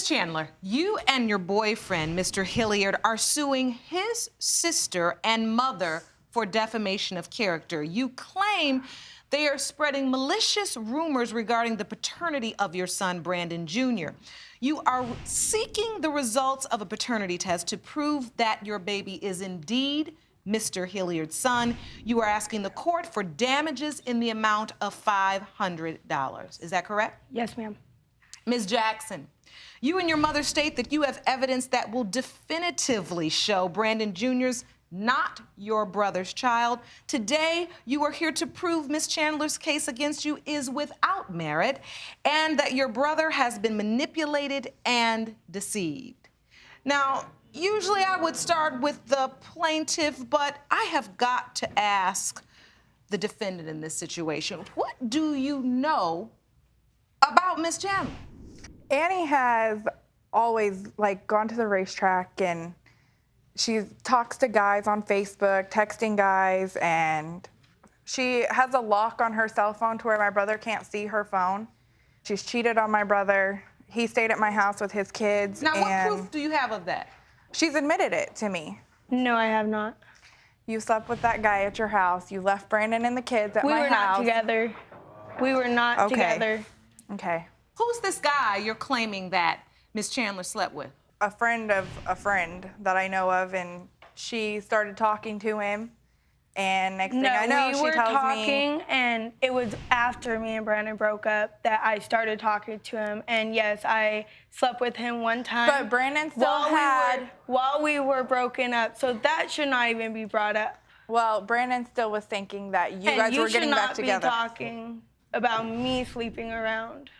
Chandler, you and your boyfriend, Mr. Hilliard, are suing his sister and mother for defamation of character. You claim they are spreading malicious rumors regarding the paternity of your son, Brandon Jr. You are seeking the results of a paternity test to prove that your baby is indeed Mr. Hilliard's son. You are asking the court for damages in the amount of $500. Is that correct? Yes, ma'am. Ms. Jackson, you and your mother state that you have evidence that will definitively show Brandon Jr.'s not your brother's child. Today, you are here to prove Ms. Chandler's case against you is without merit and that your brother has been manipulated and deceived. Now, usually I would start with the plaintiff, but I have got to ask the defendant in this situation, what do you know about Ms. Chandler? Annie has always gone to the racetrack, and she talks to guys on Facebook, texting guys, and she has a lock on her cell phone to where my brother can't see her phone. She's cheated on my brother. He stayed at my house with his kids. Now, what proof do you have of that? She's admitted it to me. No, I have not. You slept with that guy at your house. You left Brandon and the kids at my house. We were not together. We were not together. Okay. Who's this guy you're claiming that Ms. Chandler slept with? A friend of a friend that I know of, and she started talking to him, and next thing I know, she tells me... we were talking, and it was after me and Brandon broke up that I started talking to him, and yes, I slept with him one time. But Brandon still while we were broken up, so that should not even be brought up. Well, Brandon still was thinking that you guys were getting back together. You should not be talking about me sleeping around.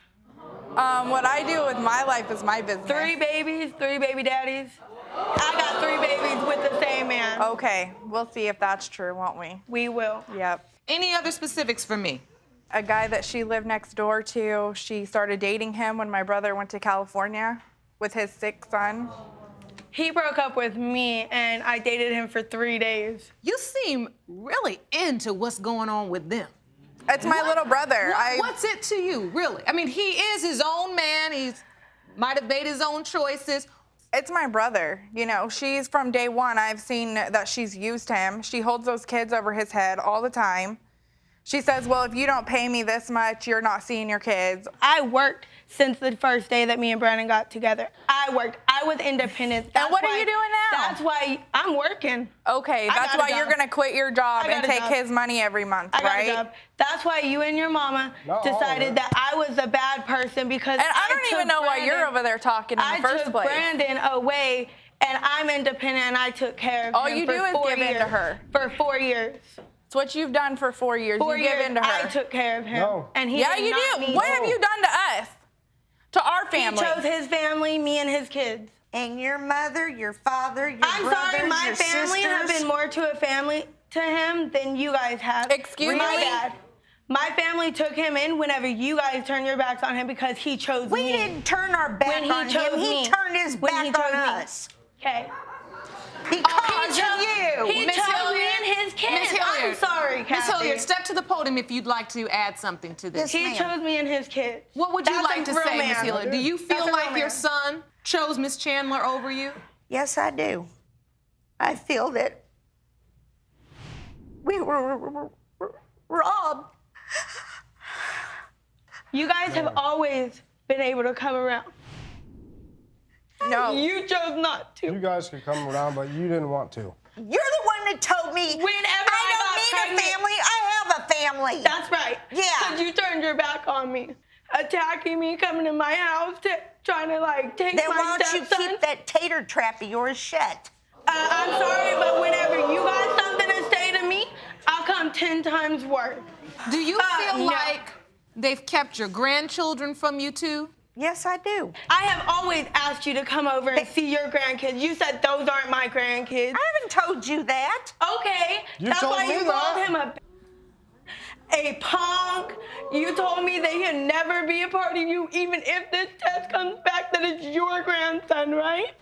What I do with my life is my business. 3 babies, 3 baby daddies. I got 3 babies with the same man. Okay, we'll see if that's true, won't we? We will. Yep. Any other specifics for me? A guy that she lived next door to, she started dating him when my brother went to California with his 6th son. He broke up with me, and I dated him for 3 days. You seem really into what's going on with them. It's my little brother. What's it to you, really? I mean, he is his own man. He might have made his own choices. It's my brother. You know, she's from day one. I've seen that she's used him. She holds those kids over his head all the time. She says, well, if you don't pay me this much, you're not seeing your kids. I worked since the first day that me and Brandon got together. I worked. I was independent. And what are you doing now? That's why I'm working. Okay, that's why you're going to quit your job and take his money every month, right? I got a job. That's why you and your mama decided that I was a bad person because I don't even know why you're over there talking in the first place. I took Brandon away, and I'm independent, and I took care of him all you do is give in to her. For 4 years. It's what you've done for 4 years. You give in to her. I took care of him. No. And he yeah, you do. What have you done to us? To our family? He chose his family, me and his kids. And your mother, your father, your brothers, sorry, my your family sisters. have been more to a family to him than you guys have. Excuse me? My dad. My family took him in whenever you guys turned your backs on him because he chose me. We didn't turn our back on him. He turned his back on us. Okay. Because of you. He chose me and his kids. I'm sorry, Kathy. Ms. Hilliard, step to the podium if you'd like to add something to this. He chose me and his kids. What would you like to say, Ms. Hilliard? Do you feel like your son chose Ms. Chandler over you? Yes, I do. I feel that we were robbed. You guys have always been able to come around. No. You chose not to. You guys could come around, but you didn't want to. You're the one that told me Whenever I don't need a family. I have a family. That's right. Yeah. Because you turned your back on me, attacking me, coming to my house, trying to take Then my why don't stepson. you keep that tater trap of yours shut? I'm sorry, but whenever you got something to say to me, I'll come 10 times worse. Do you feel like they've kept your grandchildren from you too? Yes, I do. I have always asked you to come over and see your grandkids. You said those aren't my grandkids. I haven't told you that. Okay, You that's told why me you that. called him a punk. You told me that he'd never be a part of you, even if this test comes back that it's your grandson, right?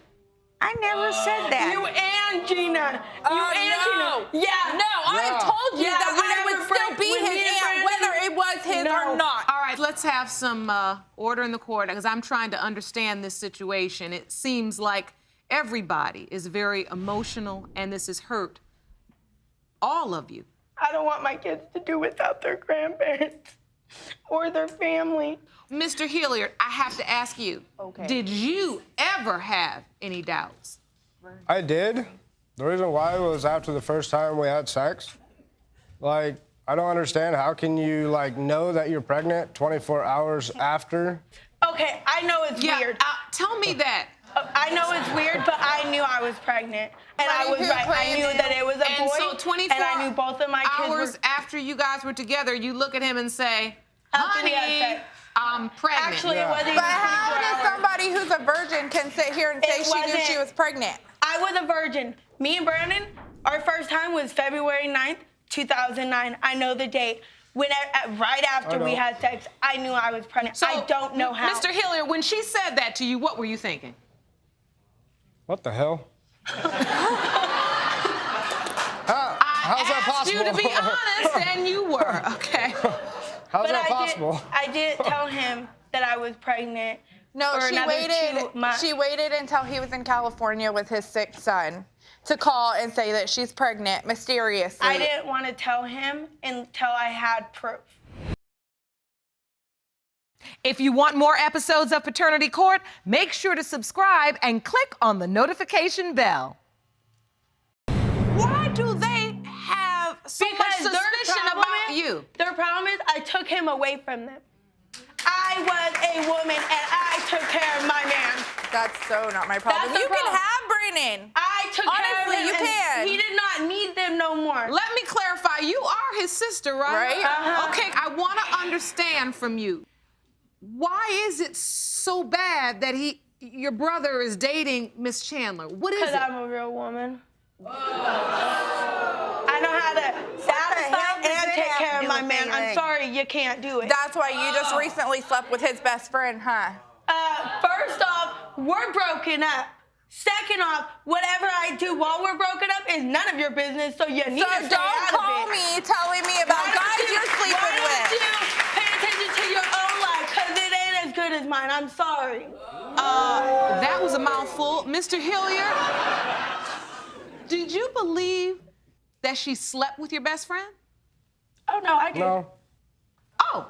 I never said that. You and Gina. You and no. Gina. Yeah. No, I told you Yeah, that I would whenever still be when me his and aunt, Brandon- whether it was his or not. All right, let's have some order in the court because I'm trying to understand this situation. It seems like everybody is very emotional and this has hurt all of you. I don't want my kids to do without their grandparents or their family. Mr. Hilliard, I have to ask you, did you ever have any doubts? I did. The reason why was after the first time we had sex. Like, I don't understand. How can you, like, know that you're pregnant 24 hours after? Okay, I know it's weird. Tell me that. I know it's weird, but I knew I was pregnant. And I was right. I knew that it was a And boy. so 24 and I knew both of my kids hours were... after you guys were together, you look at him and say, After we had honey, sex. I'm pregnant. Actually, it wasn't even But how 24 does hours. somebody who's a virgin can sit here and say It she knew she wasn't- was pregnant? I was a virgin. Me and Brandon, our first time was February 9th, 2009. I know the date. Right after we had sex, I knew I was pregnant. So, I don't know how. Mr. Hilliard, when she said that to you, what were you thinking? What the hell? How's that I asked possible? you to be honest, and you were, okay? How's But that possible? I did tell him that I was pregnant. No, for she another waited. 2 months. She waited until he was in California with his sick son to call and say that she's pregnant mysteriously. I didn't want to tell him until I had proof. If you want more episodes of Paternity Court, make sure to subscribe and click on the notification bell. Why do they have so much suspicion about you? Their problem is I took him away from them. I was a woman and I took care of my man. That's so not my problem. That's the You can problem. have Brennan. I took care of Honestly, him. you and can. He did not need them no more. Let me clarify, you are his sister, right? Right. Uh-huh. Okay, I want to understand from you. Why is it so bad that your brother is dating Miss Chandler? What is Because it? I'm a real woman. I know how to hell satisfy does and it take have care to of do my with man. I'm anything? sorry, you can't do it. That's why you just recently slept with his best friend, huh? First off, we're broken up. Second off, whatever I do while we're broken up is none of your business, so you need So to stay don't out of call it. me telling me about guys you're sleeping Why with. don't you pay attention to your own life, because it ain't as good as mine. I'm sorry. That was a mouthful. Mr. Hilliard, did you believe that she slept with your best friend? Oh, no, I didn't. No. Oh,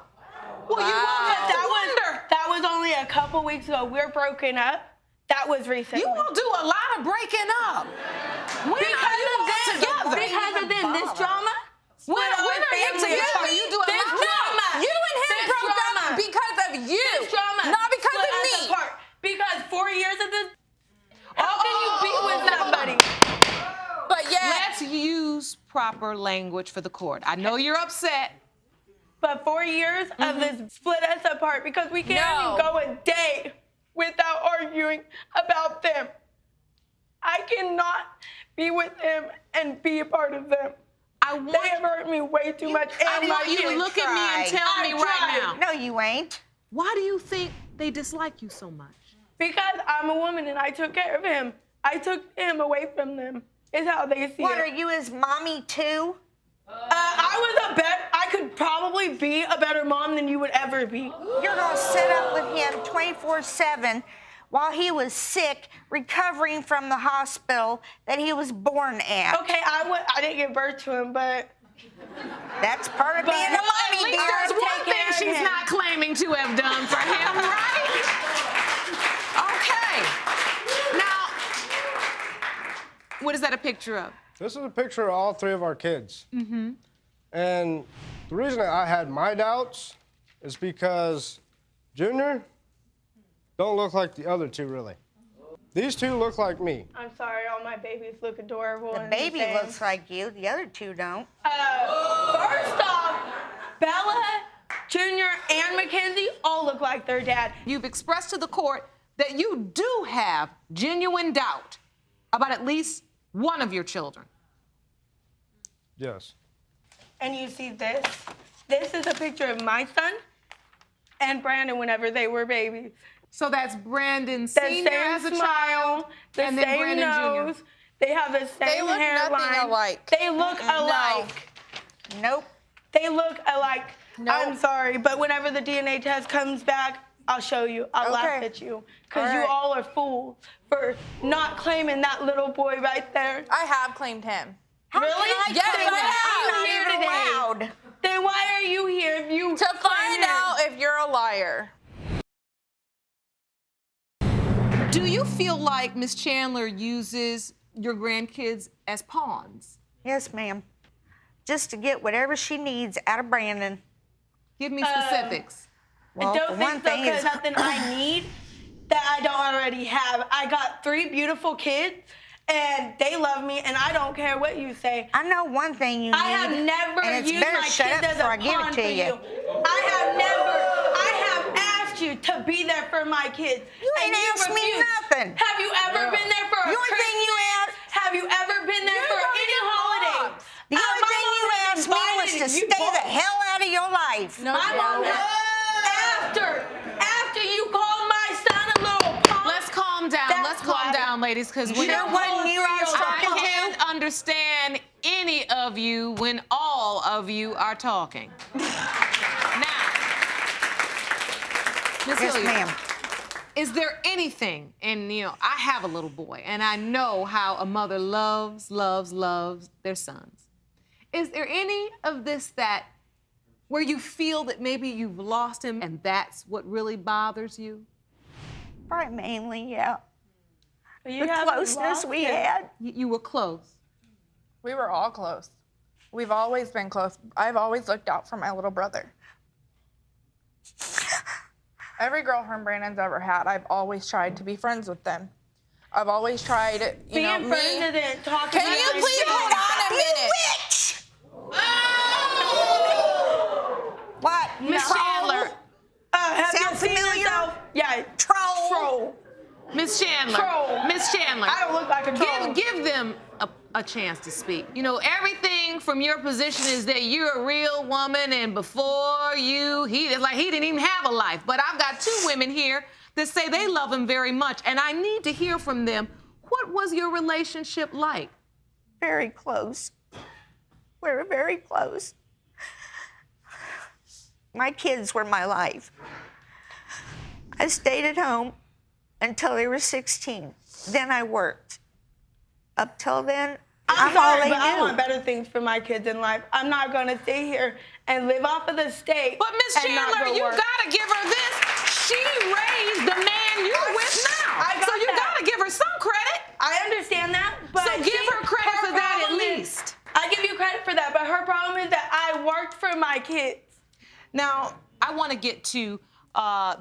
well, you won't have to wonder. That was only a couple weeks ago. We're broken up. That was recently. You all do a lot of breaking up. When are you all together? Because of them, this drama. When are you together? You do a This lot. drama. You and him This broke drama. up because of you, This drama. not because Split of us me. apart. Because 4 years of this. How can you be with somebody? But yet, Let's use proper language for the court. I know you're upset. But 4 years of this split us apart because we can't No. even go a day without arguing about them. I cannot be with them and be a part of them. They have hurt me way too much. I And want my you to kids. look at me and tell me I right tried. now. No, you ain't. Why do you think they dislike you so much? Because I'm a woman and I took care of him. I took him away from them. Is how they see What, it. are you his mommy too? I could probably be a better mom than you would ever be. You're gonna sit up with him 24/7 while he was sick, recovering from the hospital that he was born at. Okay, I didn't give birth to him, but That's part of being a Well, At mommy, least dear. there's one take thing care of she's him. not claiming to have done for him, right? Okay. Now, what is that a picture of? This is a picture of all three of our kids. Mm-hmm. And the reason I had my doubts is because Junior don't look like the other two, really. These two look like me. I'm sorry, all my babies look adorable. The and baby same. looks like you. The other two don't. First off, Bella, Junior, and Mackenzie all look like their dad. You've expressed to the court that you do have genuine doubt about at least one of your children. Yes. And you see this? This is a picture of my son. and Brandon whenever they were babies. So that's Brandon The Sr. same as a smile, child, the and then same Brandon nose. Jr. They have the same look hairline. nothing alike. They look alike. Nope. They look alike. Nope. I'm sorry, but whenever the DNA test comes back, I'll show you. I'll laugh at you. Because you right. all are fools for not claiming that little boy right there. I have claimed him. Really? Yes, Then why I are you here Not even today? allowed. Then why are you here if you To claim find him? out if you're a liar. Do you feel like Miss Chandler uses your grandkids as pawns? Yes, ma'am. Just to get whatever she needs out of Brandon. Give me specifics. Well, I for don't one think so, thing because is, nothing I need that I don't already have. I got 3 beautiful kids, and they love me, and I don't care what you say. I know one thing you need. I have never and it's used better my shut kids up as before a I give pawn it for to you. you. I have asked you to be there for my kids. You and ain't asked me refused. nothing. Have you ever been there for a The only thing you Christmas? asked- Have you ever been there You for go to any your holiday? mom's. The only My thing mom you has asked me was invited to you stay the both. hell out of your life. No, My mom after you called my son a little punk. Let's calm down. That's Let's calm why- down, ladies, because You know what you I was I talking to? can't understand any of you when all of you are talking. Now, Miss Yes, Hilliard, ma'am. is there anything, and I have a little boy, and I know how a mother loves their sons. Is there any of this where you feel that maybe you've lost him and that's what really bothers you? Right, mainly, yeah. You The haven't closeness lost we him. had. You were close. We were all close. We've always been close. I've always looked out for my little brother. Every girlfriend Brandon's ever had, I've always tried to be friends with them. I've always tried, Being friends isn't talking. Can you please hold on a minute? Witch! What? Miss Troll? Chandler. Have you Sound seen familiar? yourself? Yeah. Troll. Troll. Miss Chandler. Troll. Miss Chandler. I don't look like a troll. Give them a chance to speak. Everything from your position is that you're a real woman, and before it's like he didn't even have a life. But I've got 2 women here that say they love him very much, and I need to hear from them. What was your relationship like? Very close. We were very close. My kids were my life. I stayed at home until they were 16. Then I worked. Up till then, I'm all sorry, they but I knew. want better things for my kids in life. I'm not gonna stay here and live off of the state. But Miss and not Chandler, go you work. gotta give her this. She raised the man you're with now. I got so you that. gotta give her some credit. I understand that, but So give her credit for that at problem is- least. I give you credit for that, but her problem is that I worked for my kids. Now, I want to get to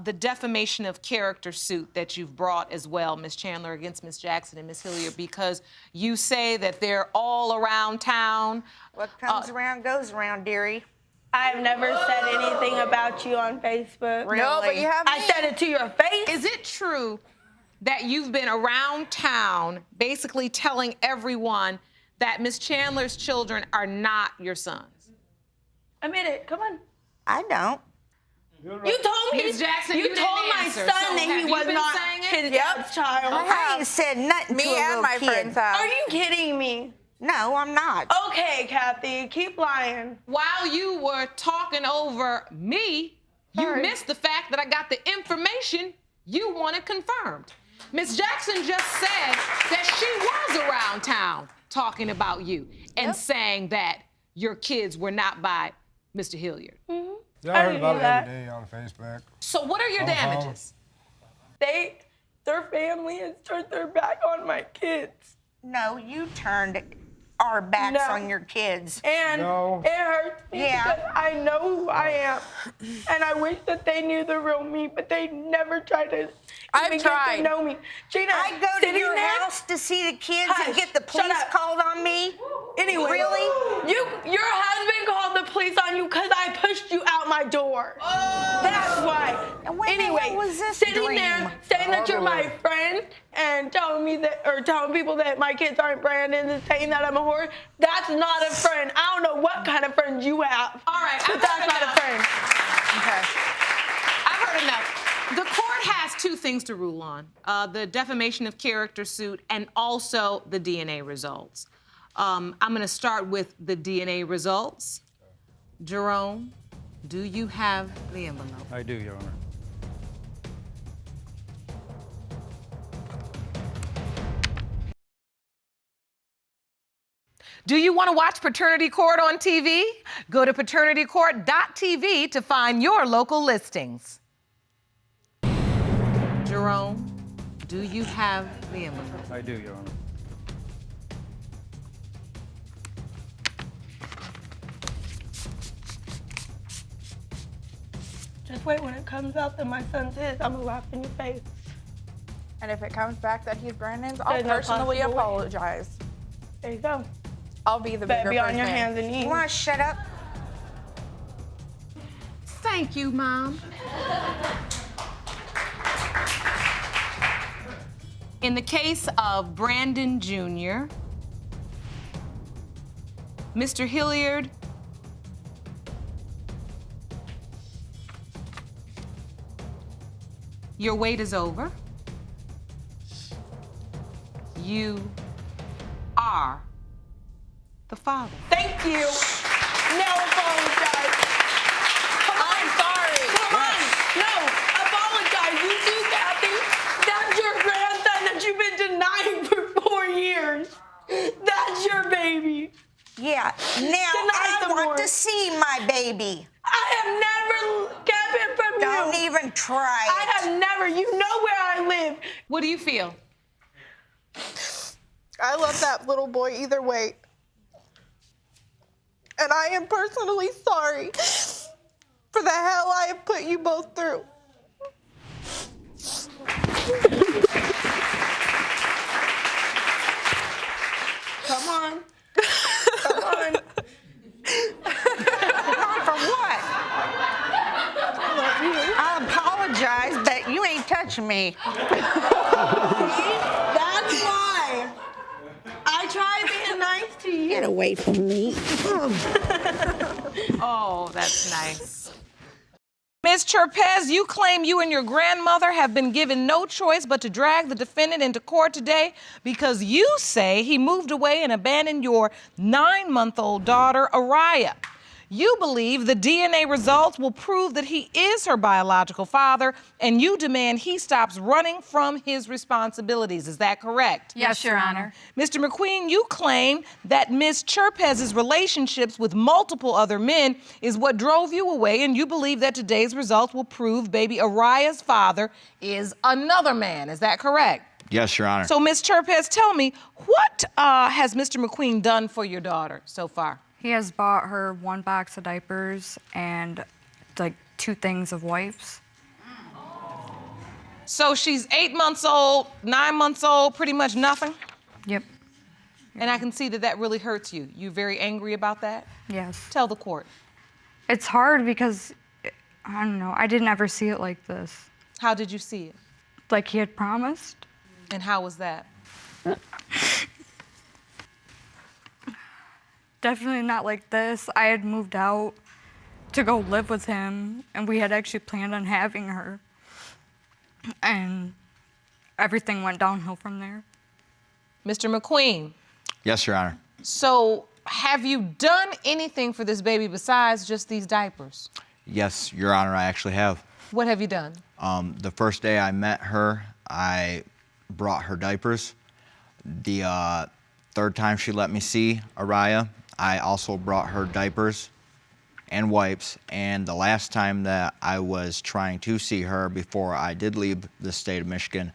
the defamation of character suit that you've brought as well, Miss Chandler, against Miss Jackson and Miss Hilliard, because you say that they're all around town. What comes around goes around, dearie. I've never said anything about you on Facebook. Really? No, but you have I me. said it to your face. Is it true that you've been around town basically telling everyone that Miss Chandler's children are not your sons? Admit it. Come on. I don't. You told me. Ms. Jackson, you told didn't my answer. son So that have he you was been not saying it? his Yep. dad's child. I ain't said nothing to Me a and little my kid. friends have. Are you kidding me? No, I'm not. Okay, Kathy, keep lying. While you were talking over me, you Sorry. missed the fact that I got the information you wanted confirmed. Miss Jackson just said that she was around town talking about you and saying that your kids were not by Mr. Hilliard. Yeah, I I heard didn't about do it that. every day on Facebook. So what are your On the phone. damages? Their family has turned their back on my kids. No, you turned our backs No. on your kids. And No. it hurts me Yeah. because I know who I am. And I wish that they knew the real me, but they never tried to I've even get tried. to know me. Gina, I go to sitting your there- house to see the kids Hush, and get the shut police up. called on me. Anyway, Really? your husband called the police on you because I pushed you out my door. That's why. And when the anyway, hell was this sitting dream? there saying that you're my friend and telling me that, or telling people that my kids aren't Brandon and saying that I'm a whore, that's not a friend. I don't know what kind of friends you have. All right, but I've that's had not a enough. friend. Okay. heard enough. The court has two things to rule on, the defamation of character suit and also the DNA results. I'm gonna start with the DNA results. Jerome, do you have the envelope? I do, Your Honor. Do you want to watch Paternity Court on TV? Go to paternitycourt.tv to find your local listings. Jerome, do you have the envelope? I do, Your Honor. Just wait, when it comes out that my son's his, I'm gonna laugh in your face. And if it comes back that he's Brandon's, I'll There's no personally possible way. apologize. There you go. I'll be the Better bigger be on your person. hands and knees. You want to shut up? Thank you, Mom. In the case of Brandon Jr., Mr. Hilliard, your wait is over. You are the father. Thank you. Now apologize. Come on. I'm sorry. Come on. No, apologize. You too, Kathy. That's your grandson that you've been denying for 4 years. That's your baby. Yeah. Now Deny I the want more. to see my baby. I have never kept it from Don't you. even try I it. have never. You know where I live. What do you feel? I love that little boy either way. And I am personally sorry for the hell I have put you both through. Come on. Come on. For what? I'll apologize, but you ain't touching me. That's why. I tried being nice to you. Get away from me. Oh, that's nice. Ms. Cherpes, you claim you and your grandmother have been given no choice but to drag the defendant into court today because you say he moved away and abandoned your 9-month-old daughter, Araya. You believe the DNA results will prove that he is her biological father, and you demand he stops running from his responsibilities. Is that correct? Yes, Your Honor. Mr. Mcqueen, you claim that Ms. Cherpes' relationships with multiple other men is what drove you away, and you believe that today's results will prove baby Araya's father is another man. Is that correct? Yes, Your Honor. So, Ms. Cherpes, tell me, what has Mr. Mcqueen done for your daughter so far? He has bought her 1 box of diapers and like 2 things of wipes. So she's 8 months old, 9 months old, pretty much nothing? Yep. And I can see that that really hurts you. You very angry about that? Yes. Tell the court. It's hard because, I don't know, I didn't ever see it like this. How did you see it? Like he had promised. And how was that? Definitely not like this. I had moved out to go live with him, and we had actually planned on having her. And everything went downhill from there. Mr. Mcqueen, Yes, Your Honor. so have you done anything for this baby besides just these diapers? Yes, Your Honor, I actually have. What have you done? The first day I met her, I brought her diapers. The third time she let me see Araya, I also brought her diapers and wipes. And the last time that I was trying to see her before I did leave the state of Michigan,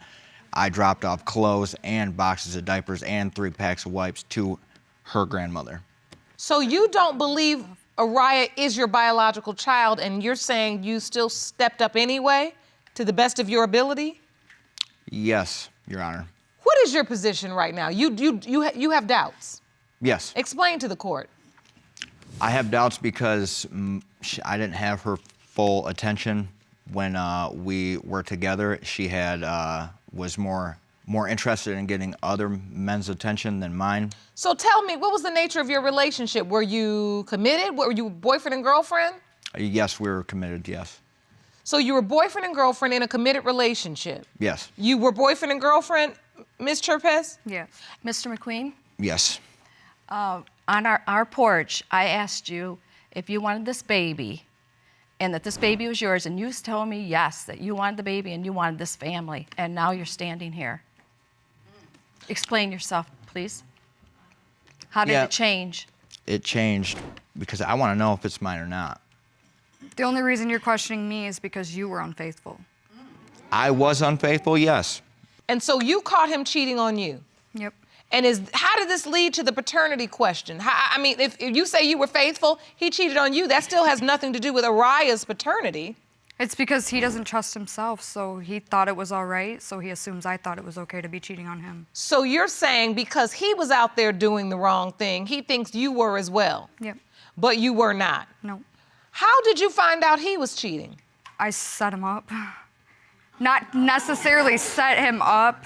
I dropped off clothes and boxes of diapers and 3 packs of wipes to her grandmother. So you don't believe Araya is your biological child, and you're saying you still stepped up anyway, to the best of your ability? Yes, Your Honor. What is your position right now? You have doubts. Yes. Explain to the court. I have doubts because I didn't have her full attention when we were together. She had was more interested in getting other men's attention than mine. So tell me, what was the nature of your relationship? Were you committed? Were you boyfriend and girlfriend? Yes, we were committed, yes. So you were boyfriend and girlfriend in a committed relationship. Yes. You were boyfriend and girlfriend, Ms. Cherpes? Yes. Mr. McQueen, Yes. on our porch, I asked you if you wanted this baby and that this baby was yours, and you told me yes, that you wanted the baby and you wanted this family, and now you're standing here. Explain yourself, please. How did Yeah. it change? It changed because I want to know if it's mine or not. The only reason you're questioning me is because you were unfaithful. I was unfaithful, yes. And so you caught him cheating on you. Yep. And how did this lead to the paternity question? I mean, if you say you were faithful, he cheated on you, that still has nothing to do with Araya's paternity. It's because he doesn't trust himself, so he thought it was all right, so he assumes I thought it was okay to be cheating on him. So you're saying because he was out there doing the wrong thing, he thinks you were as well. Yep. But you were not. No. How did you find out he was cheating? I set him up. Not necessarily set him up.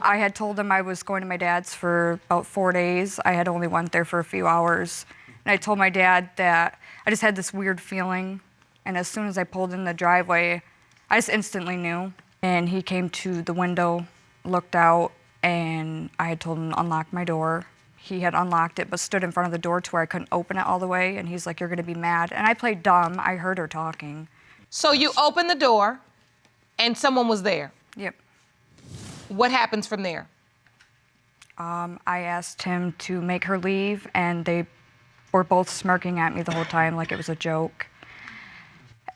I had told him I was going to my dad's for about 4 days. I had only went there for a few hours. And I told my dad that I just had this weird feeling. And as soon as I pulled in the driveway, I just instantly knew. And he came to the window, looked out, and I had told him to unlock my door. He had unlocked it, but stood in front of the door to where I couldn't open it all the way. And he's like, "You're gonna be mad." And I played dumb. I heard her talking. So you opened the door and someone was there. Yep. What happens from there? I asked him to make her leave, and they were both smirking at me the whole time like it was a joke.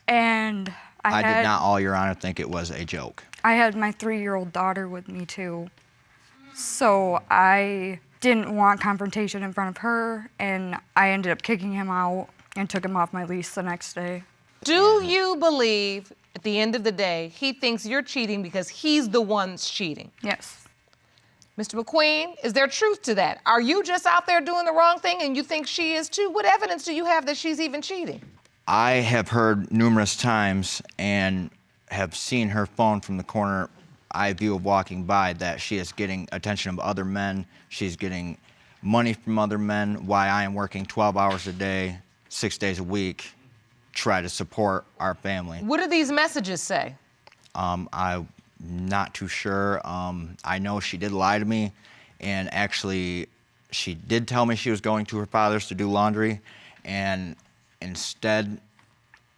And I did not, all Your Honor, think it was a joke. I had my 3-year-old daughter with me too. So I didn't want confrontation in front of her, and I ended up kicking him out and took him off my lease the next day. Do you believe at the end of the day, he thinks you're cheating because he's the one cheating? Yes. Mr. Mcqueen, is there truth to that? Are you just out there doing the wrong thing and you think she is too? What evidence do you have that she's even cheating? I have heard numerous times and have seen her phone from the corner eye view of walking by that she is getting attention of other men. She's getting money from other men while I am working 12 hours a day, 6 days a week, try to support our family. What do these messages say? I'm not too sure. I know she did lie to me, and actually she did tell me she was going to her father's to do laundry, and instead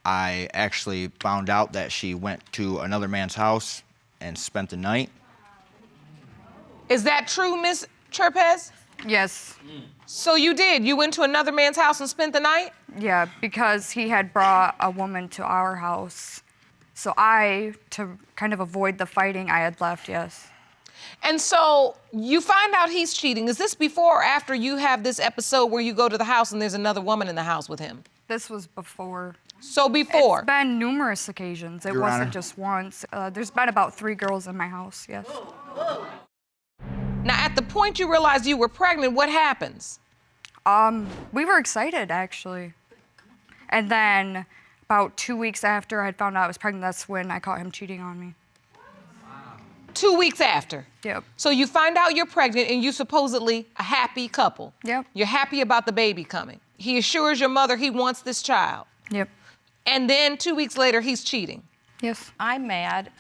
I actually found out that she went to another man's house and spent the night. Is that true, Miss Cherpes? Yes. So you did? You went to another man's house and spent the night? Yeah, because he had brought a woman to our house. So to kind of avoid the fighting, I had left, yes. And so you find out he's cheating. Is this before or after you have this episode where you go to the house and there's another woman in the house with him? This was before. So before? It's been numerous occasions. It Your wasn't Honor. just once. There's been about 3 girls in my house, yes. Now, at the point you realized you were pregnant, what happens? We were excited, actually. And then about 2 weeks after I had found out I was pregnant, that's when I caught him cheating on me. 2 weeks after? Yep. So you find out you're pregnant and you supposedly a happy couple. Yep. You're happy about the baby coming. He assures your mother he wants this child. Yep. And then 2 weeks later, he's cheating. Yes. I'm mad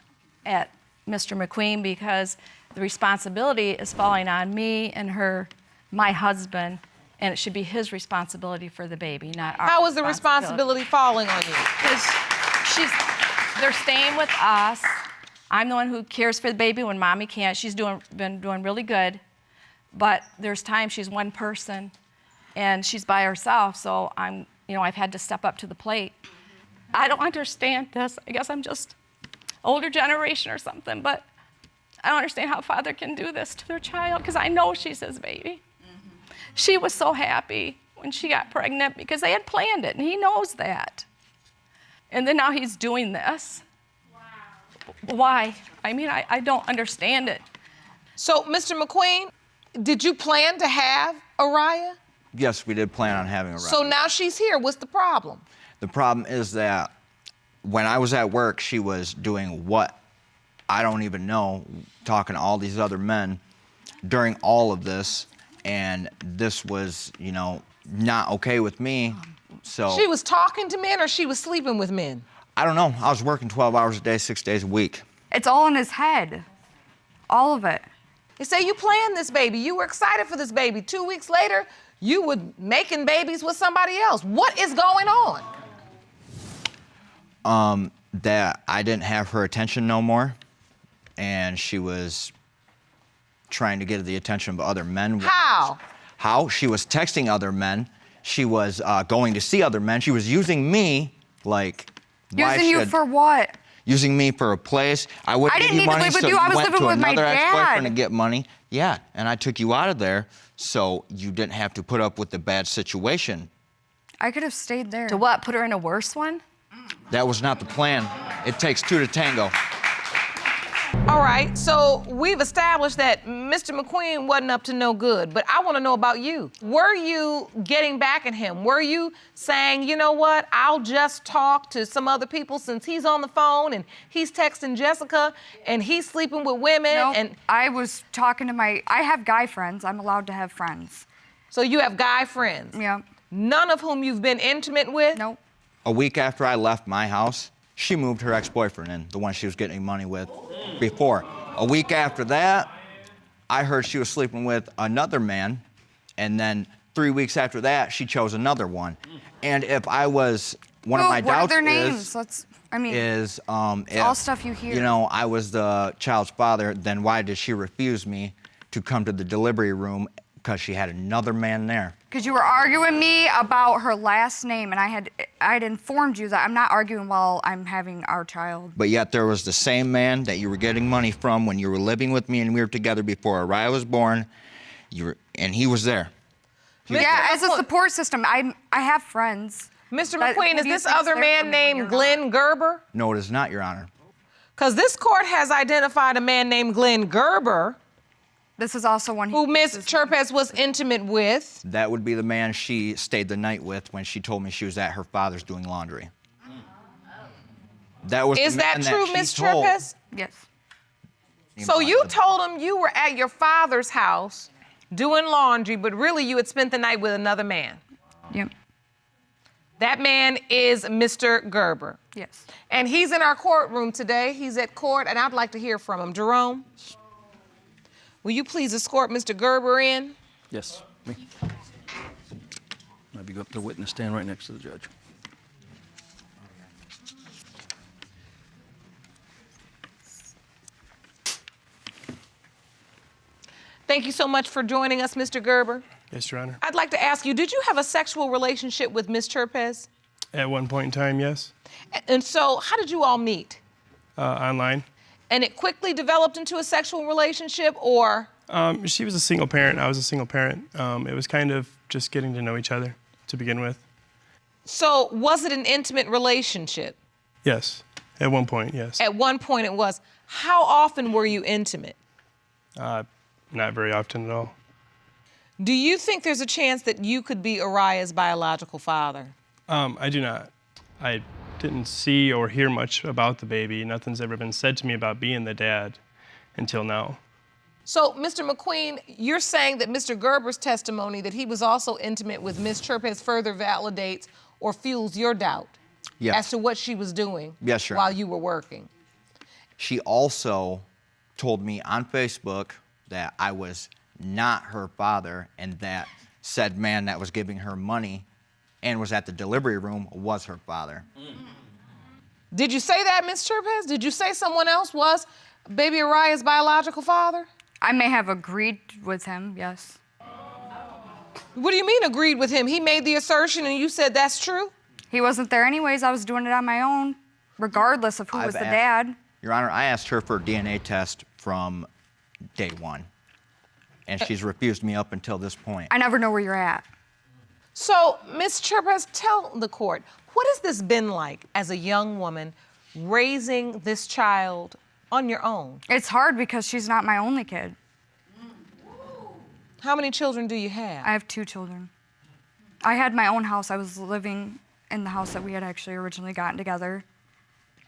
at Mr. McQueen because the responsibility is falling on me and my husband, and it should be his responsibility for the baby, not our How is the responsibility falling on you? Because they're staying with us. I'm the one who cares for the baby when mommy can't. She's been doing really good, but there's times she's one person and she's by herself, so I've had to step up to the plate. I don't understand this. I guess I'm just older generation or something, but I don't understand how a father can do this to their child because I know she's his baby. Mm-hmm. She was so happy when she got pregnant because they had planned it, and he knows that. And then now he's doing this. Wow. Why? I mean, I don't understand it. So, Mr. McQueen, did you plan to have Araya? Yes, we did plan on having a So now she's here. What's the problem? The problem is that when I was at work, she was doing what I don't even know, talking to all these other men during all of this, and this was, not okay with me. So She was talking to men or she was sleeping with men? I don't know. I was working 12 hours a day, 6 days a week. It's all in his head. All of it. They say you planned this baby. You were excited for this baby. 2 weeks later, you were making babies with somebody else. What is going on? That I didn't have her attention no more, and she was trying to get the attention of other men. How? How? She was texting other men. She was going to see other men. She was using me, like, why Using you should- for what? Using me for a place. I wouldn't I give didn't you need to money, live with so you. I was went living to with my another ex-boyfriend dad. to get money. Yeah, and I took you out of there, so you didn't have to put up with the bad situation. I could have stayed there. To what? Put her in a worse one? That was not the plan. It takes two to tango. All right, so we've established that Mr. Mcqueen wasn't up to no good, but I want to know about you. Were you getting back at him? Were you saying, you know what, I'll just talk to some other people since he's on the phone and he's texting Jessica and he's sleeping with women? Nope. And I was talking to I have guy friends. I'm allowed to have friends. so you have guy friends? Yeah. None of whom you've been intimate with? Nope. A week after I left my house, she moved her ex-boyfriend in, the one she was getting money with before. A week after that, I heard she was sleeping with another man, and then 3 weeks after that, she chose another one. And if I was, one of my What are doubts their names? is if, all stuff you hear. You know, I was the child's father, then why did she refuse me to come to the delivery room? Because she had another man there. Because you were arguing me about her last name, and I had informed you that I'm not arguing while I'm having our child. But yet there was the same man that you were getting money from when you were living with me and we were together before Araya was born. And he was there. Yeah, as a support system, I have friends. Mr. But McQueen, who is do you this think's other there for man me when named you're Glenn Gerber? No, it is not, Your Honor. Because this court has identified a man named Glenn Gerber This is also one who Ms. Cherpes was intimate with. That would be the man she stayed the night with when she told me she was at her father's doing laundry. That was Is the man that true, she Ms. told. Cherpes? Yes. So you told him you were at your father's house doing laundry, but really you had spent the night with another man. Yep. That man is Mr. Gerber. Yes. And he's in our courtroom today. He's at court, and I'd like to hear from him. Jerome, will you please escort Mr. Gerber in? Yes, me. Maybe go up to the witness stand right next to the judge. Thank you so much for joining us, Mr. Gerber. Yes, Your Honor. I'd like to ask you, did you have a sexual relationship with Ms. Cherpes? At one point in time, yes. And so how did you all meet? Online. And it quickly developed into a sexual relationship, or? She was a single parent. I was a single parent. It was kind of just getting to know each other to begin with. So was it an intimate relationship? Yes. At one point, yes. At one point it was. How often were you intimate? Not very often at all. Do you think there's a chance that you could be Araya's biological father? I do not. I didn't see or hear much about the baby. Nothing's ever been said to me about being the dad until now. So, Mr. McQueen, you're saying that Mr. Gerber's testimony that he was also intimate with Ms. Cherpes further validates or fuels your doubt Yes. as to what she was doing Yes, Your while Honor. you were working? She also told me on Facebook that I was not her father and that said man that was giving her money and was at the delivery room was her father. Did you say that, Ms. Cherpes? Did you say someone else was baby Araya's biological father? I may have agreed with him, yes. What do you mean agreed with him? He made the assertion and you said that's true? He wasn't there anyways. I was doing it on my own, regardless of who was the dad. Your Honor, I asked her for a DNA test from day one, and she's refused me up until this point. I never know where you're at. So, Ms. Cherpes, tell the court, what has this been like as a young woman raising this child on your own? It's hard because she's not my only kid. How many children do you have? I have 2 children. I had my own house. I was living in the house that we had actually originally gotten together,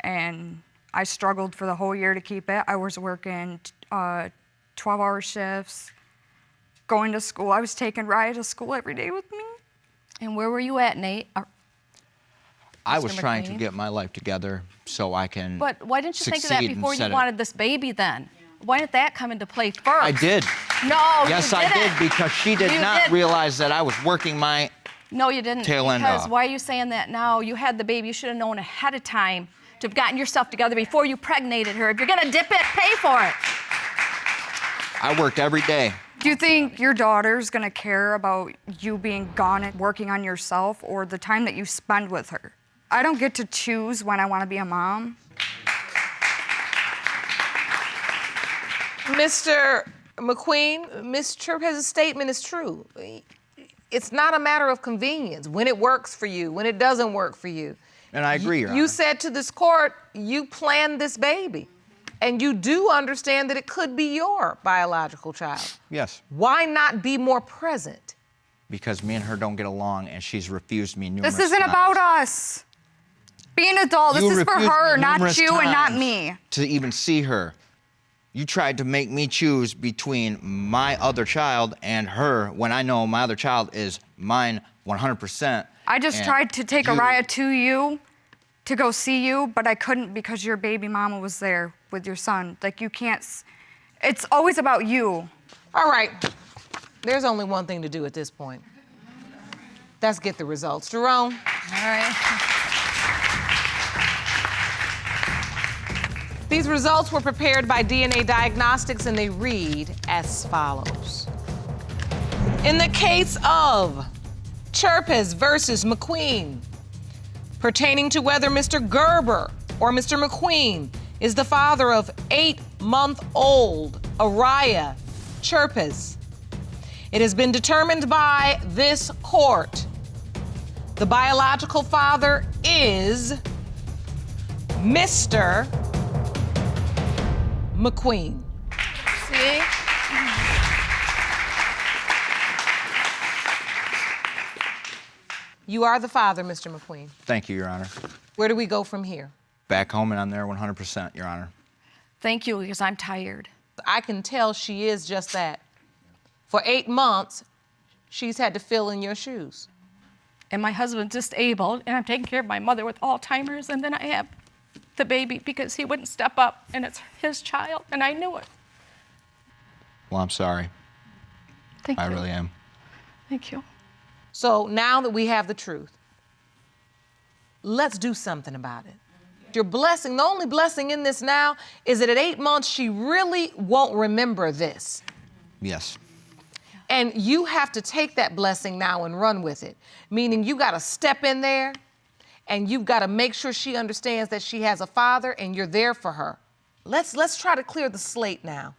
and I struggled for the whole year to keep it. I was working 12-hour shifts, going to school. I was taking Raya to school every day with me. And where were you at, Nate? I Mr. was trying to Mcqueen. get my life together so I can But why didn't you think of that succeed before you instead of- wanted this baby then? Why didn't that come into play first? I did. No, Yes, you I didn't. did, because she did You not did. realize that I was working my No, you didn't. tail end Because off. why are you saying that now? You had the baby. You should have known ahead of time to have gotten yourself together before you pregnated her. If you're gonna dip it, pay for it. I worked every day. Do you think your daughter's gonna care about you being gone and working on yourself or the time that you spend with her? I don't get to choose when I wanna be a mom. Mr. McQueen, Ms. Cherpes' statement is true. It's not a matter of convenience, when it works for you, when it doesn't work for you. And I agree, Your You Honor. said to this court, you planned this baby. And you do understand that it could be your biological child. Yes, Why not be more present? because me and her don't get along, and she's refused me numerous This isn't times. about us. Be an adult. This You is for refused her, me not numerous you and not times me. to even see her. You tried to make me choose between my other child and her when I know my other child is mine 100%. I just and tried to take you- Araya to you to go see you, but I couldn't because your baby mama was there with your son. Like, you can't, it's always about you. All right, there's only one thing to do at this point. Let's get the results. Jerome? All right. These results were prepared by DNA Diagnostics and they read as follows. In the case of Cherpes versus McQueen, pertaining to whether Mr. Gerber or Mr. McQueen is the father of 8-month-old Araya Cherpes, it has been determined by this court the biological father is Mr. McQueen. See? You are the father, Mr. McQueen. Thank you, Your Honor. Where do we go from here? Back home and I'm there 100%, Your Honor. Thank you, because I'm tired. I can tell she is just that. For 8 months, she's had to fill in your shoes. And my husband's disabled, and I'm taking care of my mother with Alzheimer's, and then I have the baby because he wouldn't step up, and it's his child, and I knew it. Well, I'm sorry. Thank I you. really am. Thank you. So now that we have the truth, let's do something about it. Your blessing, the only blessing in this now is that at 8 months, she really won't remember this. Yes. And you have to take that blessing now and run with it. Meaning you gotta step in there and you've gotta make sure she understands that she has a father and you're there for her. Let's try to clear the slate now.